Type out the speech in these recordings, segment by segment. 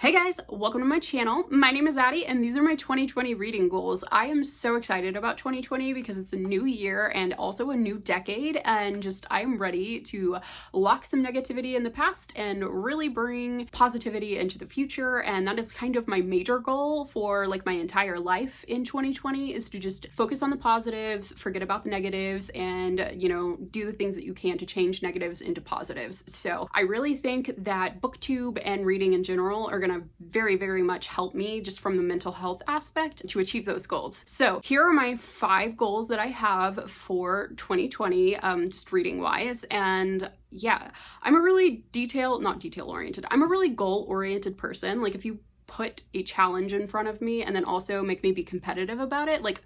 Hey guys, welcome to my channel. My name is Addie and these are my 2020 reading goals. I am so excited about 2020 because it's a new year and also a new decade, and just I'm ready to lock some negativity in the past and really bring positivity into the future. And that is kind of my major goal for like my entire life in 2020, is to just focus on the positives, forget about the negatives, and do the things that you can to change negatives into positives. So I really think that BookTube and reading in general are gonna very, very much help me just from the mental health aspect to achieve those goals. So here are my 5 goals that I have for 2020, just reading wise. And yeah, I'm a really I'm a really goal-oriented person. Like if you put a challenge in front of me and then also make me be competitive about it, like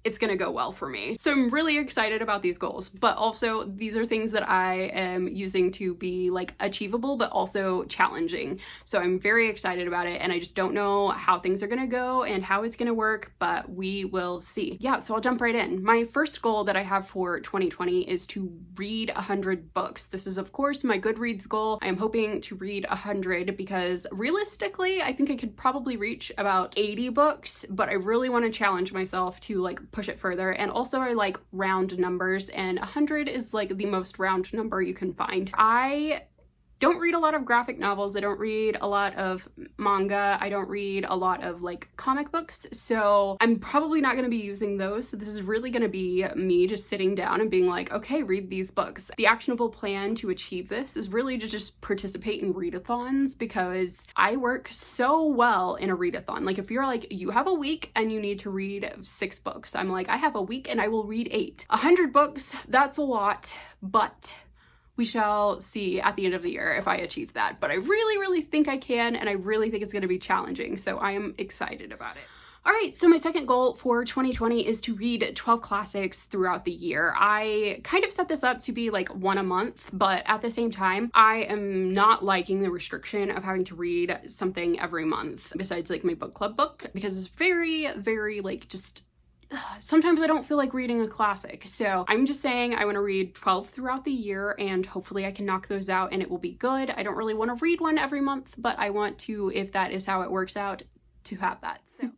it's gonna go well for me. So I'm really excited about these goals, but also these are things that I am using to be like achievable, but also challenging. So I'm very excited about it, and I just don't know how things are gonna go and how it's gonna work, but we will see. Yeah, so I'll jump right in. My first goal that I have for 2020 is to read 100 books. This is of course my Goodreads goal. I'm hoping to read 100 because realistically, I think I could probably reach about 80 books, but I really want to challenge myself to like push it further. And also I like round numbers, and 100 is like the most round number you can find. I don't read a lot of graphic novels. I don't read a lot of manga. I don't read a lot of like comic books. So I'm probably not going to be using those. So this is really going to be me just sitting down and being like, okay, read these books. The actionable plan to achieve this is really to just participate in readathons, because I work so well in a readathon. Like if you're like, you have a week and you need to read 6 books. I'm like, I have a week and I will read 8. 100 books, that's a lot, but we shall see at the end of the year if I achieve that. But I really, really think I can, and I really think it's going to be challenging. So I am excited about it. All right, so my second goal for 2020 is to read 12 classics throughout the year. I kind of set this up to be like one a month, but at the same time, I am not liking the restriction of having to read something every month besides like my book club book, because it's very, very like just sometimes I don't feel like reading a classic. So I'm just saying I want to read 12 throughout the year, and hopefully I can knock those out and it will be good. I don't really want to read one every month, but I want to, if that is how it works out, to have that. So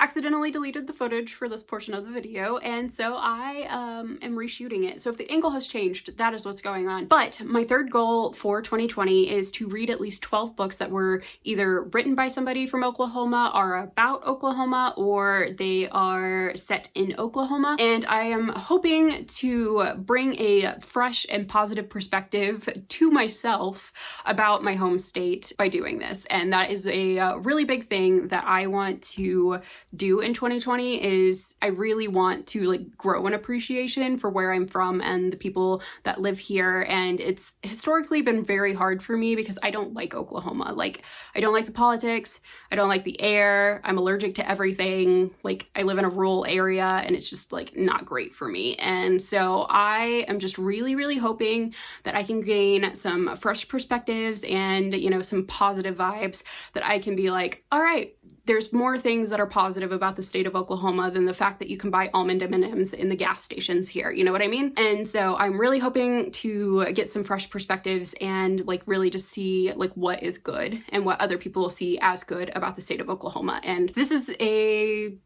accidentally deleted the footage for this portion of the video, and so I am reshooting it. So if the angle has changed, that is what's going on. But my third goal for 2020 is to read at least 12 books that were either written by somebody from Oklahoma, are about Oklahoma, or they are set in Oklahoma. And I am hoping to bring a fresh and positive perspective to myself about my home state by doing this. And that is a really big thing that I want to do in 2020. Is I really want to like grow an appreciation for where I'm from and the people that live here. And it's historically been very hard for me because I don't like Oklahoma. Like I don't like the politics, I don't like the air, I'm allergic to everything. Like I live in a rural area and it's just like not great for me. And so I am just really, really hoping that I can gain some fresh perspectives and some positive vibes, that I can be like, all right, there's more things that are positive about the state of Oklahoma than the fact that you can buy almond M&Ms in the gas stations here. You know what I mean? And so I'm really hoping to get some fresh perspectives and like really just see like what is good and what other people will see as good about the state of Oklahoma. And this is a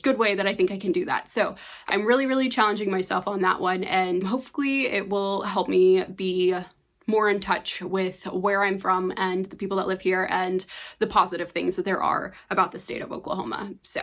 good way that I think I can do that. So I'm really, really challenging myself on that one, and hopefully it will help me be more in touch with where I'm from and the people that live here and the positive things that there are about the state of Oklahoma. So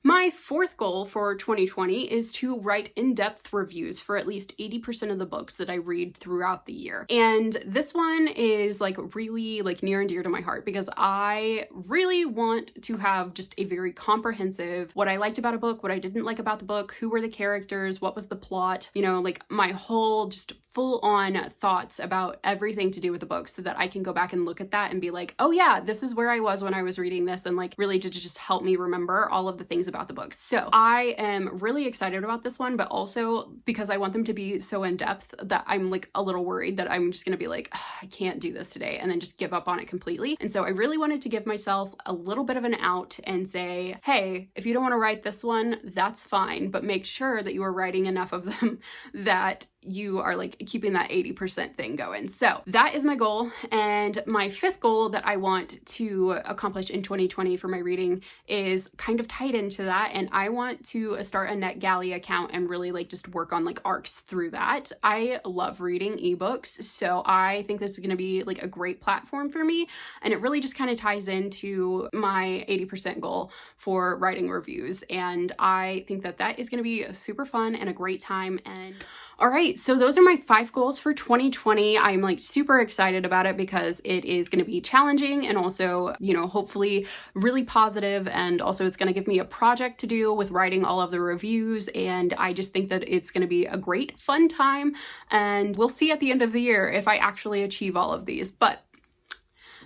my fourth goal for 2020 is to write in-depth reviews for at least 80% of the books that I read throughout the year. And this one is like really like near and dear to my heart, because I really want to have just a very comprehensive, what I liked about a book, what I didn't like about the book, who were the characters, what was the plot, like my whole just full-on thoughts about everything to do with the book, so that I can go back and look at that and be like, oh yeah, this is where I was when I was reading this, and like really to just help me remember all of the things about the books. So I am really excited about this one, but also because I want them to be so in depth that I'm like a little worried that I'm just gonna be like, I can't do this today, and then just give up on it completely. And so I really wanted to give myself a little bit of an out and say, hey, if you don't want to write this one, that's fine, but make sure that you are writing enough of them that you are like keeping that 80% thing going. So that is my goal. And my 5th goal that I want to accomplish in 2020 for my reading is kind of tied into that. And I want to start a NetGalley account and really like just work on like arcs through that. I love reading ebooks, so I think this is going to be like a great platform for me. And it really just kind of ties into my 80% goal for writing reviews. And I think that that is going to be super fun and a great time. And all right, so those are my 5 goals for 2020. I'm like super excited about it because it is going to be challenging and also, you know, hopefully really positive. And also it's going to give me a project to do with writing all of the reviews. And I just think that it's going to be a great fun time. And we'll see at the end of the year if I actually achieve all of these. But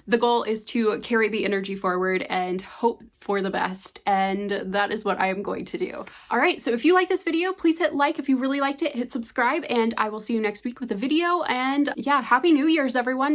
the goal is to carry the energy forward and hope for the best, and that is what I am going to do. All right, so if you like this video, please hit like. If you really liked it, hit subscribe, and I will see you next week with a video. And yeah, Happy New Year's, everyone.